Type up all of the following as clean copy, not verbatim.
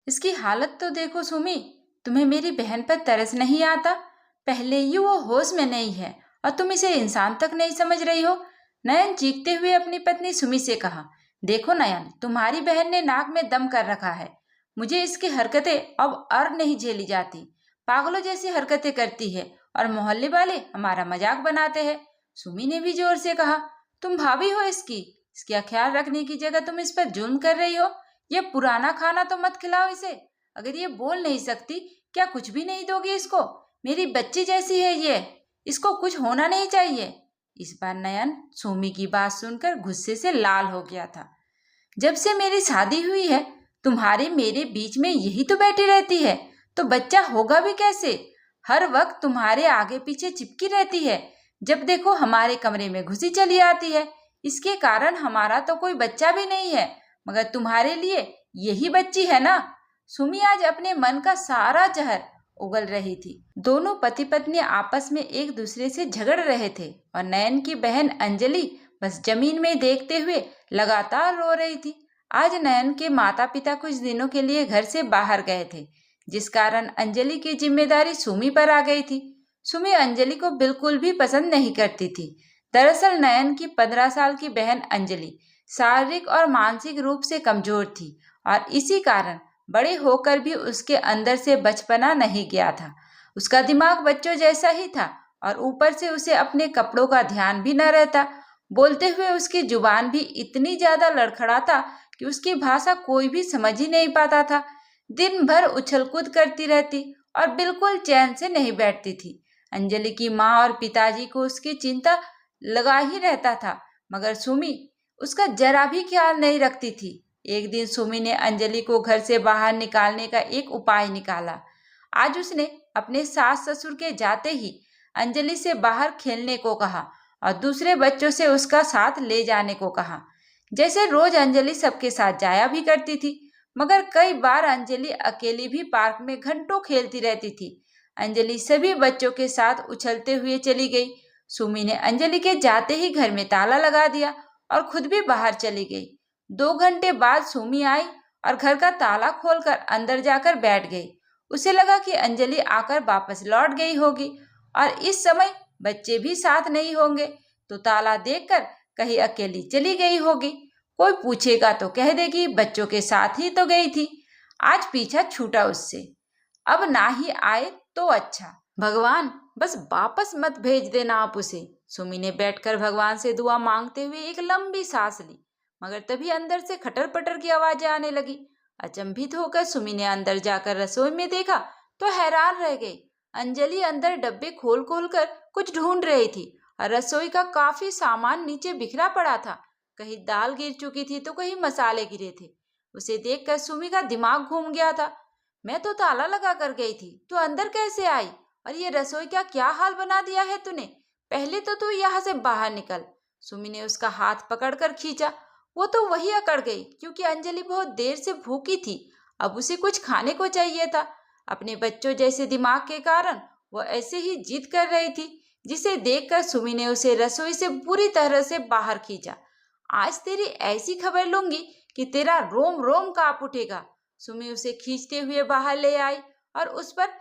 इसकी हालत तो देखो सुमी। तुम्हें मेरी बहन पर तरस नहीं आता? पहले ही वो होश में नहीं है और तुम इसे इंसान तक नहीं समझ रही हो। नयन चीखते हुए अपनी पत्नी सुमी से कहा, देखो नयन, तुम्हारी बहन ने नाक में दम कर रखा है। मुझे इसकी हरकतें अब और नहीं झेली जाती। पागलों जैसी हरकतें करती है और मोहल्ले वाले हमारा मजाक बनाते हैं। सुमी ने भी जोर से कहा, तुम भाभी हो इसकी। इसका ख्याल रखने की जगह तुम इस पर जुल्म कर रही हो। ये पुराना खाना तो मत खिलाओ इसे। अगर ये बोल नहीं सकती, क्या कुछ भी नहीं दोगे इसको? मेरी बच्ची जैसी है ये, इसको कुछ होना नहीं चाहिए। इस बार नयन सुमी की बात सुनकर गुस्से से लाल हो गया था। जब से मेरी शादी हुई है, तुम्हारे मेरे बीच में यही तो बैठी रहती है, तो बच्चा होगा भी कैसे? हर वक्त तुम्हारे आगे पीछे चिपकी रहती है। जब देखो हमारे कमरे में घुसी चली आती है। इसके कारण हमारा तो कोई बच्चा भी नहीं है, मगर तुम्हारे लिए यही बच्ची है ना। सुमी आज अपने मन का सारा जहर उगल रही थी। दोनों पति पत्नी आपस में एक दूसरे से झगड़ रहे थे और नयन की बहन अंजलि बस जमीन में देखते हुए लगातार रो रही थी। आज नयन के माता पिता कुछ दिनों के लिए घर से बाहर गए थे, जिस कारण अंजलि की जिम्मेदारी सुमी पर आ गई थी। सुमी अंजलि को बिल्कुल भी पसंद नहीं करती थी। दरअसल नयन की 15 साल की बहन अंजलि शारीरिक और मानसिक रूप से कमजोर थी और इसी कारण बड़े होकर भी उसके अंदर से बचपना नहीं गया था। उसका दिमाग बच्चों जैसा ही था और ऊपर से उसे अपने कपड़ों का ध्यान भी न रहता। बोलते हुए उसकी जुबान भी इतनी ज्यादा लड़खड़ाता कि उसकी भाषा कोई भी समझ ही नहीं पाता था। दिन भर उछल कूद करती रहती और बिल्कुल चैन से नहीं बैठती थी। अंजलि की माँ और पिताजी को उसकी चिंता लगा ही रहता था, मगर सुमी उसका जरा भी ख्याल नहीं रखती थी। एक दिन सुमी ने अंजलि को घर से बाहर निकालने का एक उपाय निकाला। आज उसने अपने सास ससुर के जाते ही अंजलि से बाहर खेलने को कहा और दूसरे बच्चों से उसका साथ ले जाने को कहा। जैसे रोज अंजलि सबके साथ जाया भी करती थी, मगर कई बार अंजलि अकेली भी पार्क में घंटों खेलती रहती थी। अंजलि सभी बच्चों के साथ उछलते हुए चली गई। सुमी ने अंजलि के जाते ही घर में ताला लगा दिया और खुद भी बाहर चली गई। 2 घंटे बाद सुमी आई और घर का ताला खोलकर अंदर जाकर बैठ गई। उसे लगा कि अंजलि आकर वापस लौट गई होगी और इस समय बच्चे भी साथ नहीं होंगे, तो ताला देखकर कहीं अकेली चली गई होगी। कोई पूछेगा तो कह देगी बच्चों के साथ ही तो गई थी। आज पीछा छूटा उससे। अब ना ही आए तो अच्छा। भगवान, बस वापस मत भेज देना आप उसे। सुमी ने बैठकर भगवान से दुआ मांगते हुए एक लंबी सांस ली, मगर तभी अंदर से खटर पटर की आवाजें आने लगी। अचंभित होकर सुमी ने अंदर जाकर रसोई में देखा तो हैरान रह गई। अंजलि अंदर डब्बे खोल खोल कर कुछ ढूंढ रही थी और रसोई का काफी सामान नीचे बिखरा पड़ा था। कहीं दाल गिर चुकी थी तो कहीं मसाले गिरे थे। उसे देखकर सुमी का दिमाग घूम गया था। मैं तो ताला लगा कर गई थी, तू अंदर कैसे आई? और ये रसोई का क्या हाल बना दिया है तूने? पहले तो तू यहाँ से बाहर निकल। सुमी ने उसका हाथ पकड़कर खींचा। वो तो वही अकड़ गई, क्योंकि अंजलि बहुत देर से भूखी थी। अब उसे कुछ खाने को चाहिए था। अपने बच्चों जैसे दिमाग के कारण वो ऐसे ही जिद कर रही थी, जिसे देखकर सुमी ने उसे रसोई से बुरी तरह से बाहर खींचा। आज तेरी ऐसी खबर लूंगी कि तेरा रोम रोम कांप उठेगा। सुमी उसे खींचते हुए बाहर ले आई और उस पर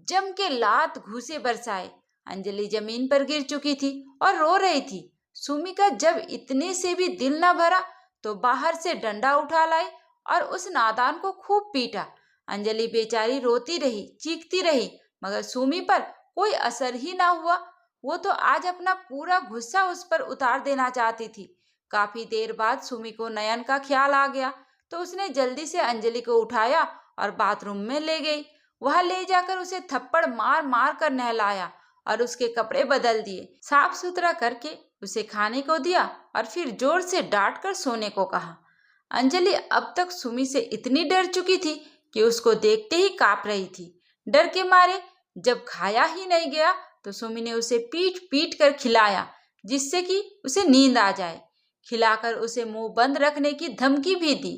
जम के लात घूंसे बरसाए। अंजलि जमीन पर गिर चुकी थी और रो रही थी। सुमी का जब इतने से भी दिल न भरा तो बाहर से डंडा उठा लाई और उस नादान को खूब पीटा। अंजलि बेचारी रोती रही, चीखती रही, मगर सुमी पर कोई असर ही ना हुआ। वो तो आज अपना पूरा गुस्सा उस पर उतार देना चाहती थी। काफी देर बाद सुमी को नयन का ख्याल आ गया, तो उसने जल्दी से अंजलि को उठाया और बाथरूम में ले गई। वहां ले जाकर उसे थप्पड़ मार मार कर नहलाया और उसके कपड़े बदल दिए। साफ सुथरा करके उसे खाने को दिया और फिर जोर से डांट कर सोने को कहा। अंजलि अब तक सुमी से इतनी डर चुकी थी कि उसको देखते ही कांप रही थी। डर के मारे जब खाया ही नहीं गया तो सुमी ने उसे पीट पीट कर खिलाया, जिससे कि उसे नींद आ जाए। खिलाकर उसे मुंह बंद रखने की धमकी भी दी।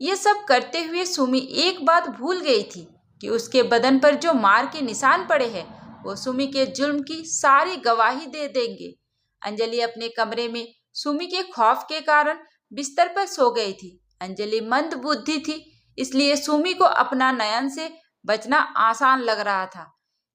ये सब करते हुए सुमी एक बात भूल गई थी कि उसके बदन पर जो मार के निशान पड़े हैं वो सुमी के जुल्म की सारी गवाही दे देंगे। अंजलि अपने कमरे में सुमी के खौफ के कारण बिस्तर पर सो गई थी। अंजलि मंद बुद्धि थी, इसलिए सुमी को अपना नयन से बचना आसान लग रहा था।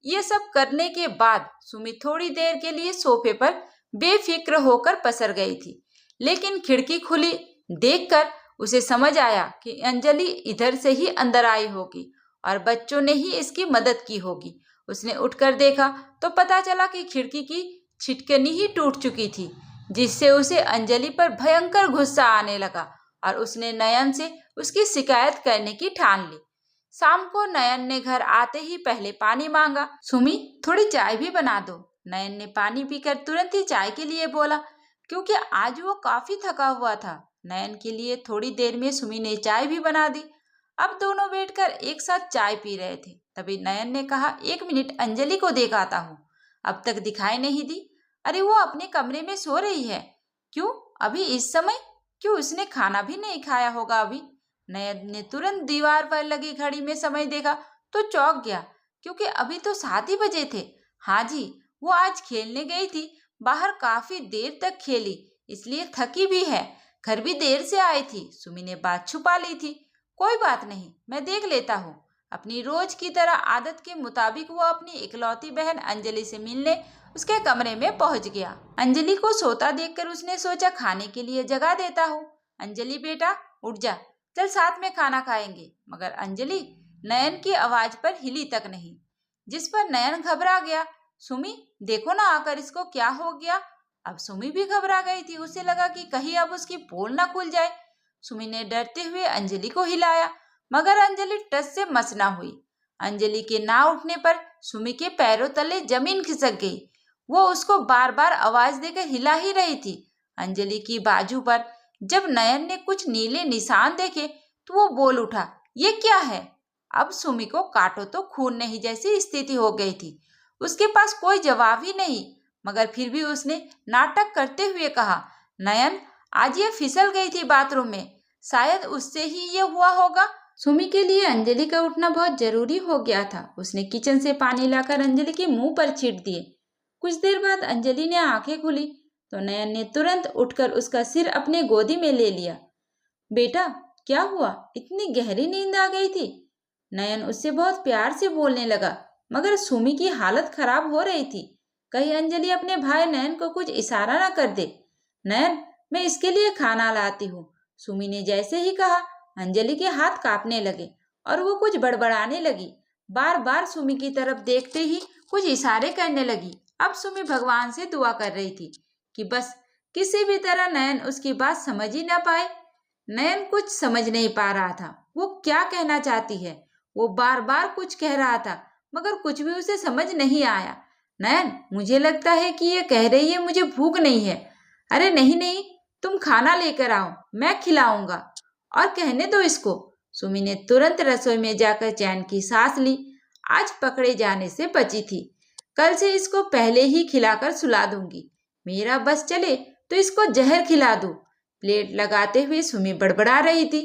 ये सब करने के बाद सुमी थोड़ी देर के लिए सोफे पर बेफिक्र होकर पसर गई थी, लेकिन खिड़की खुली देखकर उसे समझ आया कि अंजलि इधर से ही अंदर आई होगी और बच्चों ने ही इसकी मदद की होगी। उसने उठकर देखा तो पता चला कि खिड़की की छिटकनी ही टूट चुकी थी, जिससे उसे अंजलि पर भयंकर गुस्सा आने लगा और उसने नयन से उसकी शिकायत करने की ठान ली। शाम को नयन ने घर आते ही पहले पानी मांगा। सुमी, थोड़ी चाय भी बना दो। नयन ने पानी पीकर तुरंत ही चाय के लिए बोला, क्योंकि आज वो काफी थका हुआ था। नयन के लिए थोड़ी देर में सुमी ने चाय भी बना दी। अब दोनों बैठकर एक साथ चाय पी रहे थे। तभी नयन ने कहा, 1 मिनट अंजलि को देख आता हूँ, अब तक दिखाई नहीं दी। अरे वो अपने कमरे में सो रही है। क्यों अभी इस समय? क्यों उसने खाना भी नहीं खाया होगा अभी? नयन ने तुरंत दीवार पर लगी घड़ी में समय देखा तो चौंक गया, क्योंकि अभी तो 7 ही बजे थे। हाँ जी, वो आज खेलने गई थी, बाहर काफी देर तक खेली, इसलिए थकी भी है। घर भी देर से आई थी। सुमी ने बात छुपा ली थी। कोई बात नहीं, मैं देख लेता हूँ। अपनी रोज की तरह आदत के मुताबिक वो अपनी इकलौती बहन अंजलि से मिलने उसके कमरे में पहुंच गया। अंजलि को सोता देखकर उसने सोचा, खाने के लिए जगा देता हूँ। अंजलि बेटा उठ जा, चल साथ में खाना खाएंगे। मगर अंजलि नयन की आवाज पर हिली तक नहीं, जिस पर नयन घबरा गया। सुमी, देखो ना आकर इसको क्या हो गया। अब सुमी भी घबरा गई थी। उसे लगा कि कहीं अब उसकी पोल ना खुल जाए। सुमी ने डरते हुए अंजलि को हिलाया, मगर अंजलि टस से मस ना हुई। अंजलि के ना उठने पर सुमी के पैरों तले जमीन खिसक गई। वो उसको बार बार आवाज देकर हिला ही रही थी। अंजलि की बाजू पर जब नयन ने कुछ नीले निशान देखे तो वो बोल उठा, ये क्या है? अब सुमी को काटो तो खून नहीं जैसी स्थिति हो गई थी। उसके पास कोई जवाब ही नहीं, मगर फिर भी उसने नाटक करते हुए कहा, नयन आज ये फिसल गई थी बाथरूम में, शायद उससे ही ये हुआ होगा। सुमी के लिए अंजलि का उठना बहुत जरूरी हो गया था। उसने किचन से पानी लाकर अंजलि के मुंह पर छींट दिए। कुछ देर बाद अंजलि ने आंखें खुली तो नयन ने तुरंत उठकर उसका सिर अपने गोदी में ले लिया। बेटा क्या हुआ, इतनी गहरी नींद आ गई थी? नयन उससे बहुत प्यार से बोलने लगा, मगर सुमी की हालत खराब हो रही थी। कहीं अंजलि अपने भाई नयन को कुछ इशारा ना कर दे। नयन, मैं इसके लिए खाना लाती हूँ। सुमी ने जैसे ही कहा, अंजलि के हाथ कांपने लगे और वो कुछ बड़बड़ाने लगी। बार बार सुमी की तरफ देखते ही कुछ इशारे करने लगी। अब सुमी भगवान से दुआ कर रही थी कि बस किसी भी तरह नयन उसकी बात समझ ही ना पाए। नयन कुछ समझ नहीं पा रहा था, वो क्या कहना चाहती है। वो बार बार कुछ कह रहा था, मगर कुछ भी उसे समझ नहीं आया। नयन, मुझे लगता है कि ये कह रही है मुझे भूख नहीं है। अरे नहीं नहीं, तुम खाना लेकर आओ, मैं खिलाऊंगा। और कहने दो इसको। सुमी ने तुरंत रसोई में जाकर चैन की सांस ली। आज पकड़े जाने से बची थी। कल से इसको पहले ही खिलाकर सुला दूंगी। मेरा बस चले तो इसको जहर खिला दूं। प्लेट लगाते हुए सुमी बड़बड़ा रही थी।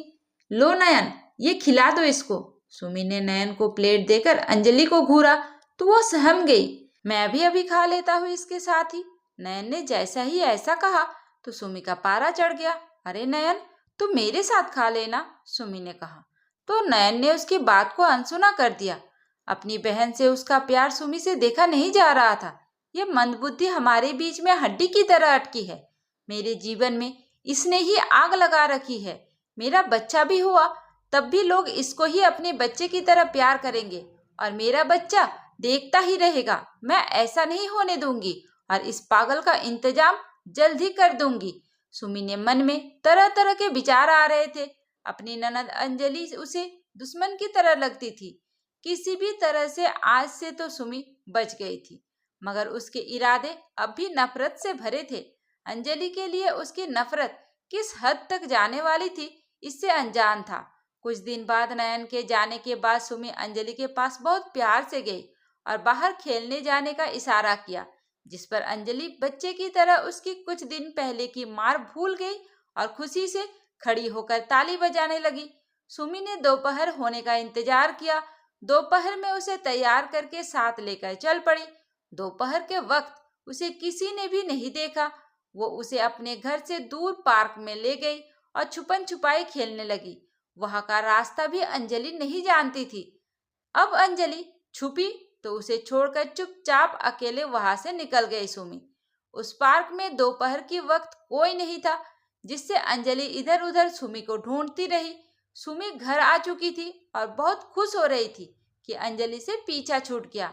लो नयन, ये खिला दो इसको। सुमी ने नयन को प्लेट देकर अंजलि को घूरा तो वो सहम गई। मैं भी अभी खा लेता हूँ इसके साथ ही। नयन ने जैसा ही ऐसा कहा तो सुमी का पारा चढ़ गया। अरे नयन, तुम मेरे साथ खा लेना, सुमी ने कहा। तो नयन ने उसकी बात को अनसुना कर दिया। अपनी बहन से उसका प्यार सुमी से देखा नहीं जा रहा था। ये मंदबुद्धि हमारे बीच में हड्डी की तरह अटकी है। मेरे जीवन में इसने ही आग लगा रखी है। मेरा बच्चा भी हुआ तब भी लोग इसको ही अपने बच्चे की तरह प्यार करेंगे और मेरा बच्चा देखता ही रहेगा। मैं ऐसा नहीं होने दूंगी और इस पागल का इंतजाम जल्द ही कर दूंगी। सुमी ने मन में तरह तरह के विचार आ रहे थे। अपनी ननद अंजलि उसे दुश्मन की तरह लगती थी। किसी भी तरह से आज से तो सुमी बच गई थी, मगर उसके इरादे अब भी नफरत से भरे थे। अंजलि के लिए उसकी नफरत किस हद तक जाने वाली थी, इससे अनजान था। कुछ दिन बाद नयन के जाने के बाद सुमी अंजलि के पास बहुत प्यार से गई और बाहर खेलने जाने का इशारा किया, जिस पर अंजलि बच्चे की तरह उसकी कुछ दिन पहले की मार भूल गई और खुशी से खड़ी होकर ताली बजाने लगी। सुमी ने दोपहर होने का इंतजार किया। दोपहर में उसे तैयार करके साथ लेकर चल पड़ी। दोपहर के वक्त उसे किसी ने भी नहीं देखा। वो उसे अपने घर से दूर पार्क में ले गई और छुपन छुपाई खेलने लगी। वहां का रास्ता भी अंजलि नहीं जानती थी। अब अंजलि छुपी तो उसे छोड़कर चुपचाप अकेले वहां से निकल गई सुमी। उस पार्क में दोपहर की वक्त कोई नहीं था, जिससे अंजलि इधर उधर सुमी को ढूंढती रही। सुमी घर आ चुकी थी और बहुत खुश हो रही थी कि अंजलि से पीछा छूट गया।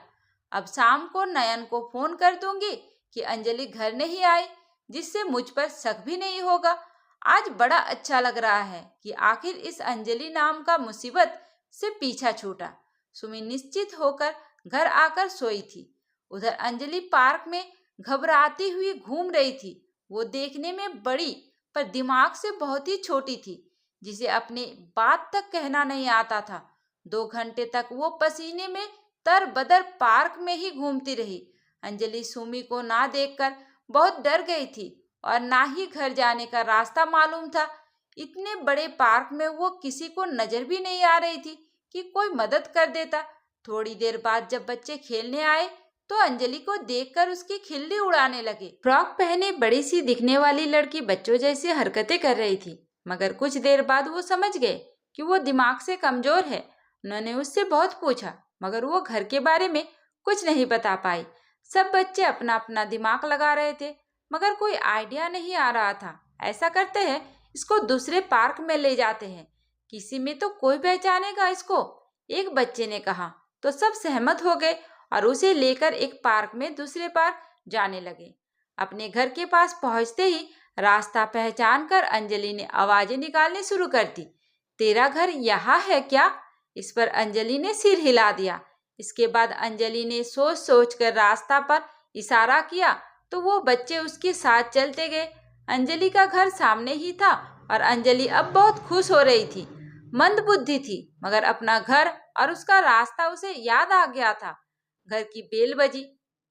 अब शाम को नयन को फोन कर दूंगी कि अंजलि घर नहीं आई, जिससे मुझ पर शक भी नहीं होगा। आज बड़ा अच्छा लग रहा है कि आखिर इस अंजलि नाम का मुसीबत से पीछा छूटा। सुमी निश्चित होकर घर आकर सोई थी। उधर अंजलि पार्क में घबराती हुई घूम रही थी। वो देखने में बड़ी पर दिमाग से बहुत ही छोटी थी, जिसे अपनी बात तक कहना नहीं आता था। 2 घंटे तक वो पसीने में तरबदर पार्क में ही घूमती रही। अंजलि सुमी को ना देखकर बहुत डर गई थी और ना ही घर जाने का रास्ता मालूम था। इतने बड़े पार्क में वो किसी को नजर भी नहीं आ रही थी कि कोई मदद कर देता। थोड़ी देर बाद जब बच्चे खेलने आए तो अंजलि को देखकर उसकी खिल्ली उड़ाने लगे। फ्रॉक पहने बड़ी सी दिखने वाली लड़की बच्चों जैसी हरकतें कर रही थी, मगर कुछ देर बाद वो समझ गए कि वो दिमाग से कमजोर है। उन्होंने उससे बहुत पूछा, मगर वो घर के बारे में कुछ नहीं बता पाई। सब बच्चे अपना अपना दिमाग लगा रहे थे, मगर कोई आइडिया नहीं आ रहा था। ऐसा करते हैं, इसको दूसरे पार्क में ले जाते हैं, किसी में तो कोई पहचानेगा इसको, एक बच्चे ने कहा। तो सब सहमत हो गए और उसे लेकर एक पार्क में दूसरे पार्क जाने लगे। अपने घर के पास पहुंचते ही रास्ता पहचान कर अंजलि ने आवाजें निकालनी शुरू कर दी। तेरा घर यहाँ है क्या? इस पर अंजलि ने सिर हिला दिया। इसके बाद अंजलि ने सोच सोच कर रास्ता पर इशारा किया तो वो बच्चे उसके साथ चलते गए। अंजलि का घर सामने ही था और अंजलि अब बहुत खुश हो रही थी। मंदबुद्धि थी, मगर अपना घर और उसका रास्ता उसे याद आ गया था। घर की बेल बजी।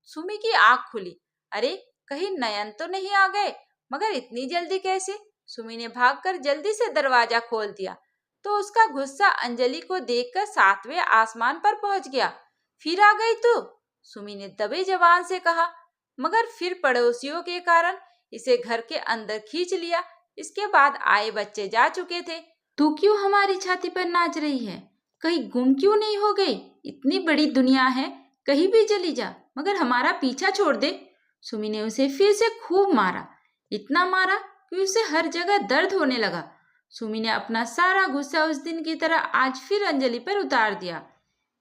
सुमी की आंख खुली। अरे, कहीं नयन तो नहीं आ गए? मगर इतनी जल्दी कैसे? सुमी ने भागकर जल्दी से दरवाजा खोल दिया तो उसका गुस्सा अंजलि को देखकर 7वें आसमान पर पहुंच गया। फिर आ गई तू? सुमी ने दबे जबान से कहा, मगर फिर पड़ोसियों के कारण इसे घर के अंदर खींच लिया। इसके बाद आए बच्चे जा चुके थे। तू क्यों हमारी छाती पर नाच रही है? कहीं गुम क्यों नहीं हो गई? इतनी बड़ी दुनिया है, कहीं भी चली जा, मगर हमारा पीछा छोड़ दे। सुमी ने उसे फिर से खूब मारा, इतना मारा कि उसे हर जगह दर्द होने लगा। सुमी ने अपना सारा गुस्सा उस दिन की तरह आज फिर अंजलि पर उतार दिया।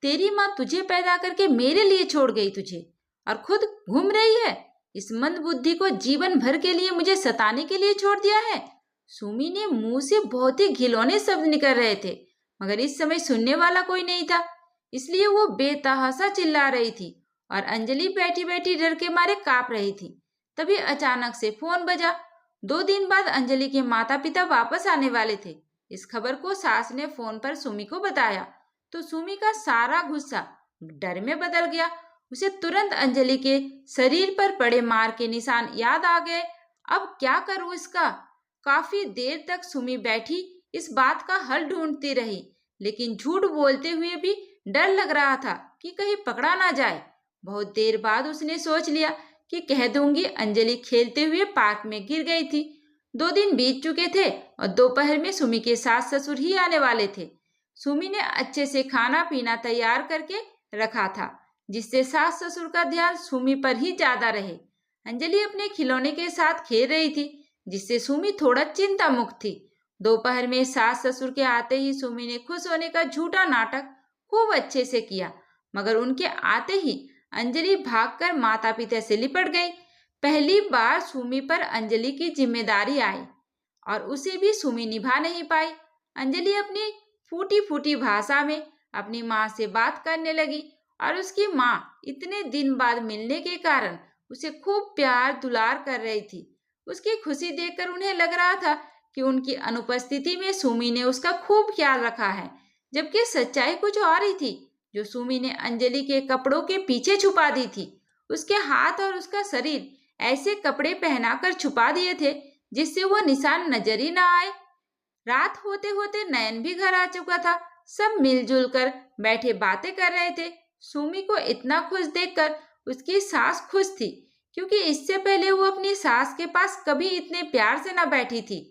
तेरी माँ तुझे पैदा करके मेरे लिए छोड़ गई तुझे, और खुद घूम रही है। इस मंदबुद्धि को जीवन भर के लिए मुझे सताने के लिए छोड़ दिया है। सुमी ने मुंह से बहुत ही घिनौने शब्द निकल रहे थे, मगर इस समय सुनने वाला कोई नहीं था, इसलिए वो बेतहाशा चिल्ला रही थी और अंजलि बैठी बैठी डर के मारे कांप रही थी। तभी अचानक से फोन बजा। 2 दिन बाद अंजलि के माता पिता वापस आने वाले थे। इस खबर को सास ने फोन पर सुमी को बताया तो सुमी का सारा गुस्सा डर में बदल गया। उसे तुरंत अंजलि के शरीर पर पड़े मार के निशान याद आ गए। अब क्या करूं इसका? काफी देर तक सुमी बैठी इस बात का हल ढूंढती रही, लेकिन झूठ बोलते हुए भी डर लग रहा था कि कहीं पकड़ा ना जाए। बहुत देर बाद उसने सोच लिया कि कह दूंगी अंजलि खेलते हुए पार्क में गिर गई थी। 2 दिन बीत चुके थे और दोपहर में सुमी के सास ससुर ही आने वाले थे। सुमी ने अच्छे से खाना पीना तैयार करके रखा था, जिससे सास ससुर का ध्यान सुमी पर ही ज्यादा रहे। अंजलि अपने खिलौने के साथ खेल रही थी, जिससे सुमी थोड़ा चिंता मुक्त थी। दोपहर में सास ससुर के आते ही सुमी ने खुश होने का झूठा नाटक खूब अच्छे से किया, मगर उनके आते ही अंजलि भागकर माता पिता से लिपट गई। पहली बार सुमी पर अंजलि की जिम्मेदारी आई और उसे भी सुमी निभा नहीं पाई। अंजलि अपनी फूटी फूटी भाषा में अपनी माँ से बात करने लगी और उसकी माँ इतने दिन बाद मिलने के कारण उसे खूब प्यार दुलार कर रही थी। उसकी खुशी देखकर उन्हें लग रहा था कि उनकी अनुपस्थिति में सुमी ने उसका खूब ख्याल रखा है, जबकि सच्चाई कुछ और ही थी। जो सुमी ने अंजलि के कपड़ों के पीछे छुपा दी थी, उसके हाथ और उसका शरीर ऐसे कपड़े पहनाकर छुपा दिए थे जिससे वो निशान नजर ही ना आए। रात होते होते नयन भी घर आ चुका था। सब मिलजुल कर बैठे बातें कर रहे थे। सुमी को इतना खुश देखकर उसकी सास खुश थी, क्योंकि इससे पहले वो अपनी सास के पास कभी इतने प्यार से न बैठी थी।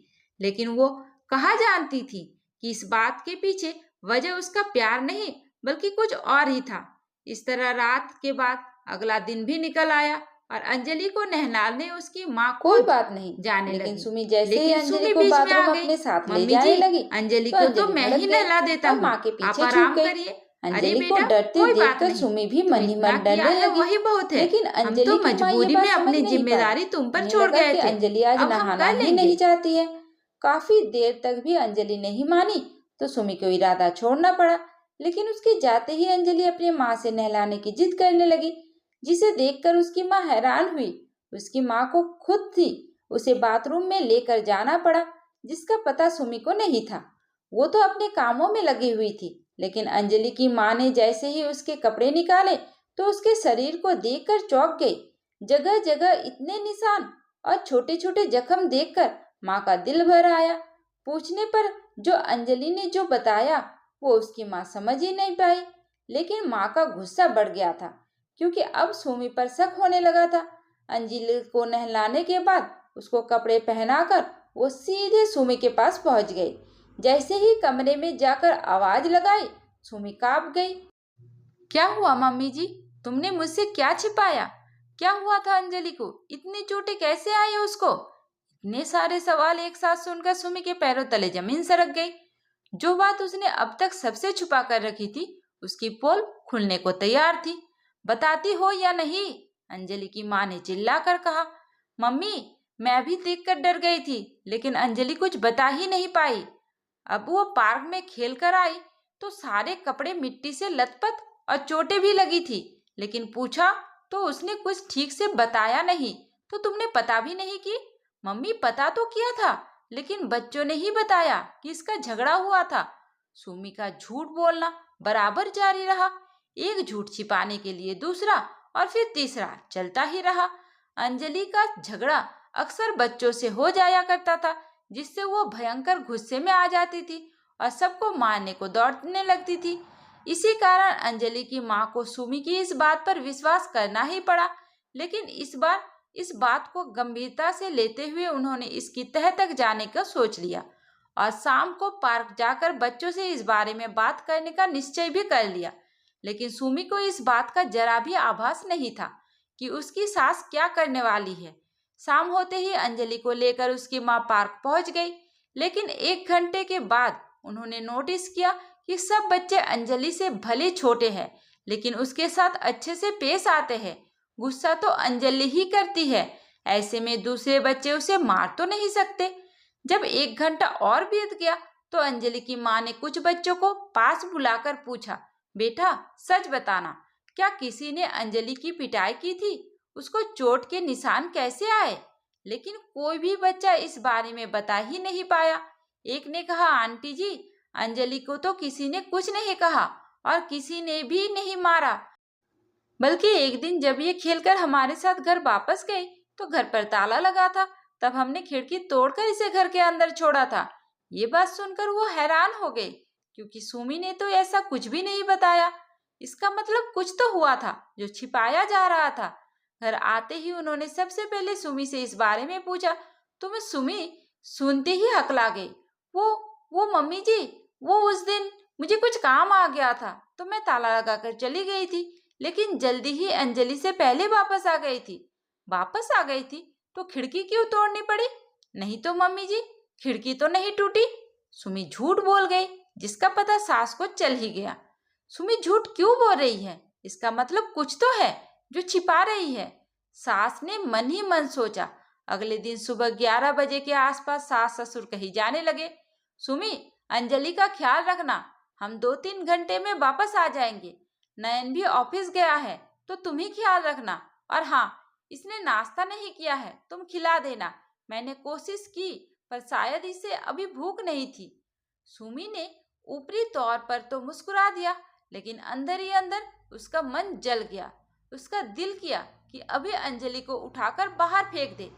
लेकिन वो कहाँ जानती थी कि इस बात के पीछे वजह उसका प्यार नहीं बल्कि कुछ और ही था। इस तरह रात के बाद अगला दिन भी निकल आया और अंजलि को नहलाने उसकी माँ कोई खुद बात नहीं। जाने लेकिन लगी। सुमी जैसे ही लेकिन अंजलि सुमी को बीच में बाथरूम आ गई। अपने साथ ले मम्मी जाने जी, लगी अंजलि तो को तो अंजलि मैं भड़क ही गई नहला देता और हूँ, माँ के आप पीछे छूट आराम गई। करिए। अरे अंजलि को बेटा, डरते कोई बात देखकर नहीं, सुमी भी तुम मन ही इतना मन किया डरने है लगी। वही बहुत है। लेकिन हम तो अंजलि की माँ ये मजबूरी बात में समझ अपनी नहीं पाई। जिम्मेदारी तुम पर उन्हें छोड़ लगा गए कि थे, अंजलि आज अब हम नहाना कर ही लेंगे। नहीं चाहती है। काफी देर तक भी अंजलि नहीं मानी तो सुमी को इरादा छोड़ना पड़ा। लेकिन उसके जाते ही अंजलि अपनी माँ से नहलाने की जिद करने लगी, जिसे देखकर उसकी माँ हैरान हुई। उसकी माँ को खुद थी उसे बाथरूम में लेकर जाना पड़ा, जिसका पता सुमी को नहीं था। वो तो अपने कामों में लगी हुई थी। लेकिन अंजलि की माँ ने जैसे ही उसके कपड़े निकाले तो उसके शरीर को देखकर चौंक गई। जगह जगह इतने निशान और छोटे छोटे जख्म देखकर माँ का दिल भर आया। पूछने पर जो अंजलि ने जो बताया वो उसकी माँ समझ ही नहीं पाई। लेकिन माँ का गुस्सा बढ़ गया था, क्योंकि अब सुमी पर शक होने लगा था। अंजलि को नहलाने के बाद उसको कपड़े पहनाकर वो सीधे सुमी के पास पहुंच गई। जैसे ही कमरे में जाकर आवाज लगाई, सुमी कांप गई। क्या हुआ मम्मी जी? तुमने मुझसे क्या छिपाया? क्या हुआ था अंजलि को? इतनी चोटें कैसे आई उसको? इतने सारे सवाल एक साथ सुनकर सुमी के पैरों तले जमीन सरक गई। जो बात उसने अब तक सबसे छुपा कर रखी थी, उसकी पोल खुलने को तैयार थी। बताती हो या नहीं? अंजलि की माँ ने चिल्लाकर कहा। मम्मी, मैं भी देखकर डर गई थी, लेकिन अंजलि कुछ बता ही नहीं पाई। अब वो पार्क में खेल कर आई तो सारे कपड़े मिट्टी से लथपथ और चोटें भी लगी थी, लेकिन पूछा तो उसने कुछ ठीक से बताया नहीं। तो तुमने पता भी नहीं की? मम्मी, पता तो किया था, लेकिन बच्चों ने ही बताया कि इसका झगड़ा हुआ था। सुमी का झूठ बोलना बराबर जारी रहा। एक झूठ छिपाने के लिए दूसरा और फिर तीसरा चलता ही रहा। अंजलि का झगड़ा अक्सर बच्चों से हो जाया करता था, जिससे वो भयंकर गुस्से में आ जाती थी और सबको मारने को दौड़ने लगती थी। इसी कारण अंजलि की माँ को सुमी की इस बात पर विश्वास करना ही पड़ा। लेकिन इस बार इस बात को गंभीरता से लेते हुए उन्होंने इसकी तह तक जाने का सोच लिया और शाम को पार्क जाकर बच्चों से इस बारे में बात करने का निश्चय भी कर लिया। लेकिन सुमी को इस बात का जरा भी आभास नहीं था कि उसकी सास क्या करने वाली है। शाम होते ही अंजलि को लेकर उसकी माँ पार्क पहुंच गई। लेकिन 1 घंटे के बाद उन्होंने नोटिस किया कि सब बच्चे अंजलि से भले छोटे हैं, लेकिन उसके साथ अच्छे से पेश आते हैं। गुस्सा तो अंजलि ही करती है, ऐसे में दूसरे बच्चे उसे मार तो नहीं सकते। जब 1 घंटा और बीत गया तो अंजलि की माँ ने कुछ बच्चों को पास बुलाकर पूछा, बेटा सच बताना, क्या किसी ने अंजलि की पिटाई की थी? उसको चोट के निशान कैसे आए? लेकिन कोई भी बच्चा इस बारे में बता ही नहीं पाया। एक ने कहा, आंटी जी, अंजलि को तो किसी ने कुछ नहीं कहा और किसी ने भी नहीं मारा, बल्कि एक दिन जब ये खेलकर हमारे साथ घर वापस गई तो घर पर ताला लगा था, तब हमने खिड़की तोड़कर इसे घर के अंदर छोड़ा था। ये बात सुनकर वो हैरान हो गई, क्योंकि सुमी ने तो ऐसा कुछ भी नहीं बताया। इसका मतलब कुछ तो हुआ था जो छिपाया जा रहा था। घर आते ही उन्होंने सबसे पहले सुमी से इस बारे में पूछा तो मैं सुमी सुनते ही हकला गई। वो वो मम्मी जी, वो उस दिन मुझे कुछ काम आ गया था तो मैं ताला लगाकर चली गई थी, लेकिन जल्दी ही अंजलि से पहले वापस आ गई थी। वापस आ गई थी तो खिड़की क्यों तोड़नी पड़ी? नहीं तो मम्मी जी, खिड़की तो नहीं टूटी। सुमी झूठ बोल गई, जिसका पता सास को चल ही गया। सुमी झूठ क्यों बोल रही है? इसका मतलब कुछ तो है जो छिपा रही है। सास ने मन ही मन सोचा। अगले दिन सुबह 11 बजे के आसपास सास ससुर कहीं जाने लगे। सुमी, अंजलि का ख्याल रखना, हम 2-3 घंटे में वापस आ जाएंगे। नयन भी ऑफिस गया है तो तुम ही ख्याल रखना। और हाँ, इसने नाश्ता नहीं किया है, तुम खिला देना। मैंने कोशिश की पर शायद इसे अभी भूख नहीं थी। सुमी ने ऊपरी तौर पर तो मुस्कुरा दिया, लेकिन अंदर ही अंदर उसका मन जल गया। उसका दिल किया कि अभी अंजलि को उठाकर बाहर फेंक दे।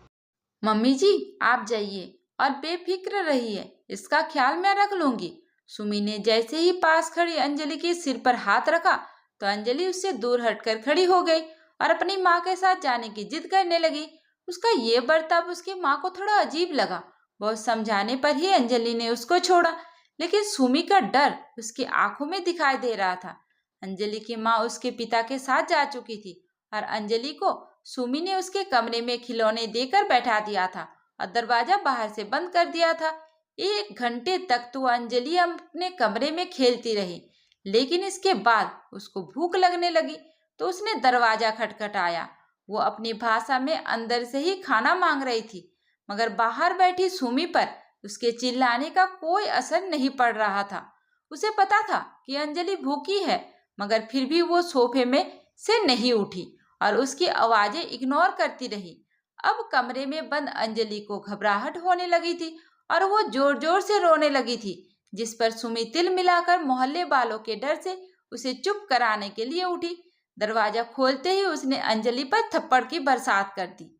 मम्मी जी, आप जाइए और बेफिक्र रहिए, इसका ख्याल मैं रख लूंगी। सुमी ने जैसे ही पास खड़ी अंजलि के सिर पर हाथ रखा तो अंजलि उससे दूर हटकर खड़ी हो गई और अपनी माँ के साथ जाने की जिद करने लगी। उसका ये बर्ताव उसकी माँ को थोड़ा अजीब लगा। बहुत समझाने पर ही अंजलि ने उसको छोड़ा, लेकिन सुमी का डर उसकी आंखों में दिखाई दे रहा था। अंजलि की माँ उसके पिता के साथ जा चुकी थी और अंजलि को सुमी ने उसके कमरे में खिलौने देकर बैठा दिया था और दरवाजा बाहर से बंद कर दिया था। 1 घंटे तक तो अंजलि अपने कमरे में खेलती रही, लेकिन इसके बाद उसको भूख लगने लगी तो उसने दरवाजा खटखटाया। वो अपनी भाषा में अंदर से ही खाना मांग रही थी, मगर बाहर बैठी सुमी पर उसके चिल्लाने का कोई असर नहीं पड़ रहा था। उसे पता था कि अंजलि भूखी है, मगर फिर भी वो सोफे में से नहीं उठी और उसकी आवाजें इग्नोर करती रही। अब कमरे में बंद अंजलि को घबराहट होने लगी थी और वो जोर जोर से रोने लगी थी, जिस पर सुमी तिल मिलाकर मोहल्ले वालों के डर से उसे चुप कराने के लिए उठी। दरवाजा खोलते ही उसने अंजलि पर थप्पड़ की बरसात कर दी।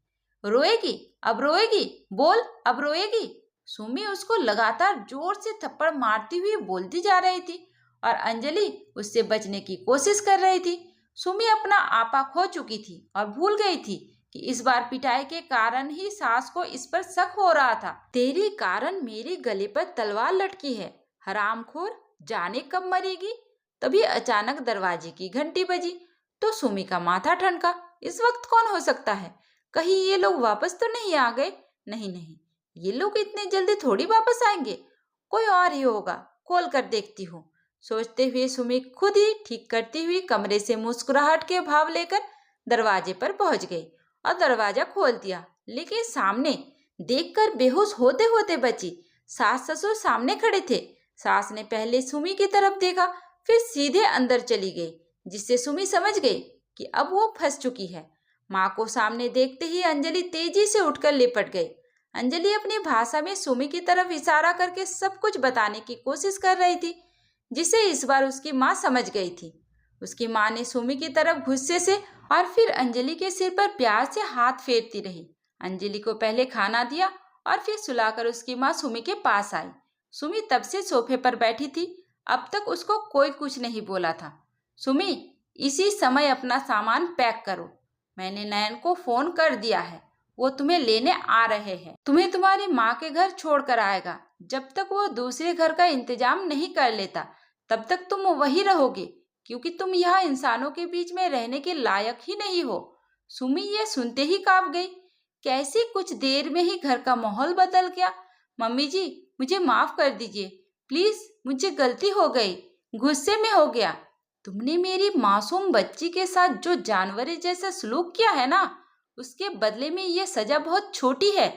रोएगी, अब रोएगी, बोल, अब रोएगी। सुमी उसको लगातार जोर से थप्पड़ मारती हुई बोलती जा रही थी और अंजलि उससे बचने की कोशिश कर रही थी। सुमी अपना आपा खो चुकी थी और भूल गई थी कि इस बार पिटाई के कारण ही सास को इस पर शक हो रहा था। तेरी कारण मेरी गले पर तलवार लटकी है, हरामखोर, जाने कब मरेगी। तभी अचानक दरवाजे की घंटी बजी तो सुमी का माथा ठनका। इस वक्त कौन हो सकता है? कहीं ये लोग वापस तो नहीं आ गए? नहीं नहीं, ये लोग इतने जल्दी थोड़ी वापस आएंगे, कोई और ही होगा, खोल कर देखती हूँ। सोचते हुए सुमी खुद ही ठीक करती हुई कमरे से मुस्कुराहट के भाव लेकर दरवाजे पर पहुंच गई और दरवाजा खोल दिया। लेकिन सामने देखकर बेहोश होते होते बची। सास ससुर सामने खड़े थे। सास ने पहले सुमी की तरफ देखा, फिर सीधे अंदर चली गई, जिससे सुमी समझ गई कि अब वो फंस चुकी है। माँ को सामने देखते ही अंजलि तेजी से उठकर लिपट गई। अंजलि अपनी भाषा में सुमी की तरफ इशारा करके सब कुछ बताने की कोशिश कर रही थी, जिसे इस बार उसकी माँ समझ गई थी। उसकी माँ ने सुमी की तरफ गुस्से से और फिर अंजलि के सिर पर प्यार से हाथ फेरती रही। अंजलि को पहले खाना दिया और फिर सुलाकर उसकी माँ सुमी के पास आई। सुमी तब से सोफे पर बैठी थी, अब तक उसको कोई कुछ नहीं बोला था। सुमी, इसी समय अपना सामान पैक करो, मैंने नयन को फोन कर दिया है, वो तुम्हें लेने आ रहे हैं। तुम्हें तुम्हारी माँ के घर छोड़कर आएगा। जब तक वो दूसरे घर का इंतजाम नहीं कर लेता तब तक तुम वही रहोगे, क्योंकि तुम यहाँ इंसानों के बीच में रहने के लायक ही नहीं हो। सुमी ये सुनते ही कांप गई। कैसे कुछ देर में ही घर का माहौल बदल गया। मम्मी जी, मुझे माफ कर दीजिए, प्लीज, मुझे गलती हो गई, गुस्से में हो गया। तुमने मेरी मासूम बच्ची के साथ जो जानवरों जैसा सलूक किया है ना, उसके बदले में ये सजा बहुत छोटी है।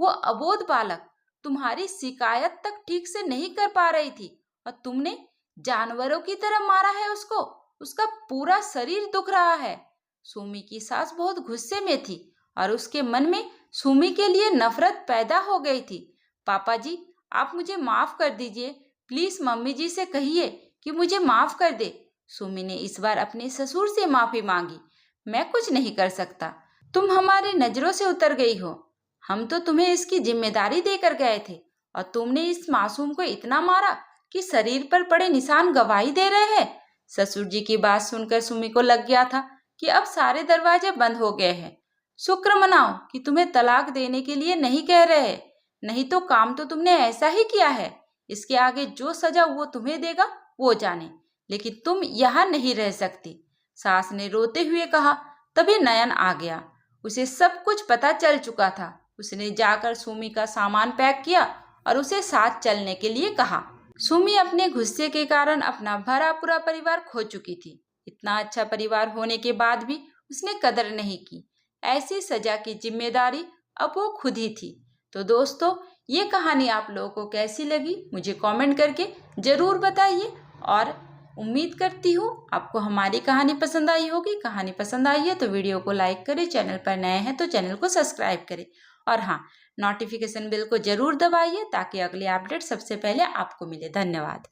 वो अबोध बालक तुम्हारी शिकायत तक ठीक से नहीं कर पा रही थी और तुमने जानवरों की तरह मारा है उसको। उसका पूरा शरीर दुख रहा है। सुमी की सास बहुत गुस्से में थी और उसके मन में सुमी के लिए नफरत पैदा हो गई थी। पापा जी, आप मुझे माफ कर दीजिए, प्लीज मम्मी जी से कहिए कि मुझे माफ कर दे। सुमी ने इस बार अपने ससुर से माफी मांगी। मैं कुछ नहीं कर सकता, तुम हमारी नजरों से उतर गई हो। हम तो तुम्हें इसकी जिम्मेदारी देकर गए थे और तुमने इस मासूम को इतना मारा कि शरीर पर पड़े निशान गवाही दे रहे हैं। ससुर जी की बात सुनकर सुमी को लग गया था कि अब सारे दरवाजे बंद हो गए हैं। शुक्र मनाओ कि तुम्हें तलाक देने के लिए नहीं कह रहे, नहीं तो काम तो तुमने ऐसा ही किया है। इसके आगे जो सजा वो तुम्हें देगा वो जाने, लेकिन तुम यहाँ नहीं रह सकती, सास ने रोते हुए कहा। तभी नयन आ गया। उसे सब कुछ पता चल चुका था। उसने जाकर सुमी का सामान पैक किया और उसे साथ चलने के लिए कहा। सुमी अपने गुस्से के कारण अपना भरा पूरा परिवार खो चुकी थी। इतना अच्छा परिवार होने के बाद भी उसने कदर नहीं की। ऐसी सजा की जिम्मेदारी अब वो खुद ही थी। तो दोस्तों, ये कहानी आप लोगों को कैसी लगी मुझे कमेंट करके जरूर बताइए और उम्मीद करती हूँ आपको हमारी कहानी पसंद आई होगी। कहानी पसंद आई है तो वीडियो को लाइक करें, चैनल पर नए हैं तो चैनल को सब्सक्राइब करें और हाँ, नोटिफिकेशन बेल को जरूर दबाइए ताकि अगले अपडेट सबसे पहले आपको मिले। धन्यवाद।